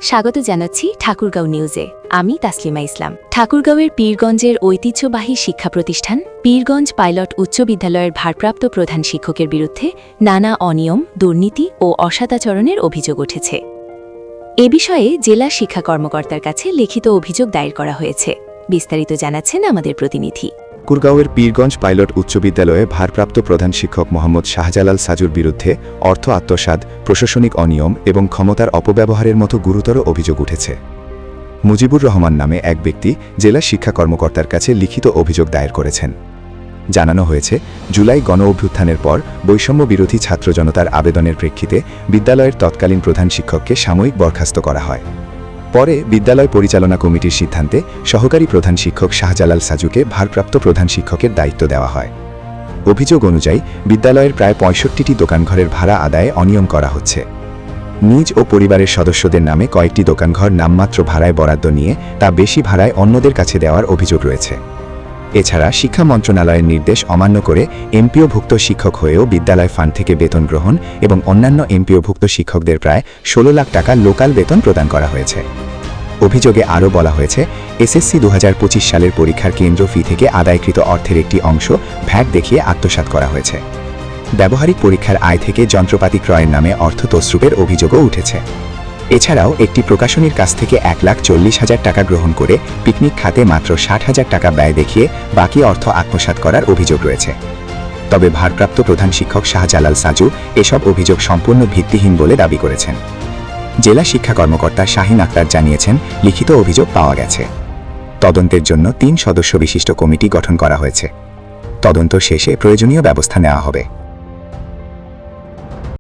স্বাগত জানাচ্ছি ঠাকুরগাঁও নিউজে। আমি তাসলিমা ইসলাম। ঠাকুরগাঁওয়ের পীরগঞ্জের ঐতিহ্যবাহী শিক্ষা প্রতিষ্ঠান পীরগঞ্জ পাইলট উচ্চ বিদ্যালয়ের ভারপ্রাপ্ত প্রধান শিক্ষকের বিরুদ্ধে নানা অনিয়ম, দুর্নীতি ও অসদাচরণের অভিযোগ উঠেছে। এ বিষয়ে জেলা শিক্ষা কর্মকর্তার কাছে লিখিত অভিযোগ দায়ের করা হয়েছে। বিস্তারিত জানাচ্ছেন আমাদের প্রতিনিধি। ঠাকুরগাঁওয়ের পীরগঞ্জ পাইলট উচ্চ বিদ্যালয়ে ভারপ্রাপ্ত প্রধান শিক্ষক মোহাম্মদ শাহজালাল সাজুর বিরুদ্ধে অর্থ আত্মসাৎ, প্রশাসনিক অনিয়ম এবং ক্ষমতার অপব্যবহারের মতো গুরুতর অভিযোগ উঠেছে। মুজিবুর রহমান নামে এক ব্যক্তি জেলা শিক্ষা কর্মকর্তার কাছে লিখিত অভিযোগ দায়ের করেছেন। জানানো হয়েছে, জুলাই গণ অভ্যুত্থানের পর বৈষম্য বিরোধী ছাত্র জনতার আবেদনের প্রেক্ষিতে বিদ্যালয়ের তৎকালীন প্রধান শিক্ষককে সাময়িক বরখাস্ত করা হয়। পরে বিদ্যালয় পরিচালনা কমিটির সিদ্ধান্তে সহকারী প্রধান শিক্ষক শাহজালাল সাজুকে ভারপ্রাপ্ত প্রধান শিক্ষকের দায়িত্ব দেওয়া হয়। অভিযোগ অনুযায়ী বিদ্যালয়ের প্রায় ৬৫টি দোকানঘরের ভাড়া আদায়ে অনিয়ম করা হচ্ছে। নিজ ও পরিবারের সদস্যদের নামে কয়েকটি দোকানঘর নামমাত্র ভাড়ায় বরাদ্দ নিয়ে তা বেশি ভাড়ায় অন্যদের কাছে দেওয়ার অভিযোগ রয়েছে। এছাড়া শিক্ষা মন্ত্রণালয়ের নির্দেশ অমান্য করে এমপিওভুক্ত শিক্ষক হয়েও বিদ্যালয় ফান্ড থেকে বেতন গ্রহণ এবং অন্যান্য এমপিওভুক্ত শিক্ষকদের প্রায় ১৬ লাখ টাকা লোকাল বেতন প্রদান করা হয়েছে। অভিযোগে আরও বলা হয়েছে, এসএসসি ২০২৫ সালের পরীক্ষার কেন্দ্র ফি থেকে আদায়কৃত অর্থের একটি অংশ ভ্যাট দেখিয়ে আত্মসাৎ করা হয়েছে। ব্যবহারিক পরীক্ষার আয় থেকে যন্ত্রপাতি ক্রয়ের নামে অর্থ তছরূপের অভিযোগও উঠেছে। এছাড়াও একটি প্রকাশনীর কাছ থেকে ১,৪০,০০০ টাকা গ্রহণ করে পিকনিক খাতে মাত্র ৬০,০০০ টাকা ব্যয় দেখিয়ে বাকি অর্থ আত্মসাৎ করার অভিযোগ রয়েছে। তবে ভারপ্রাপ্ত প্রধান শিক্ষক শাহজালাল সাজু এসব অভিযোগ সম্পূর্ণ ভিত্তিহীন বলে দাবি করেছেন। জেলা শিক্ষা কর্মকর্তা শাহিন আক্তার জানিয়েছেন, লিখিত অভিযোগ পাওয়া গেছে। তদন্তের জন্য ৩ সদস্য বিশিষ্ট কমিটি গঠন করা হয়েছে। তদন্ত শেষে প্রয়োজনীয় ব্যবস্থা নেওয়া হবে।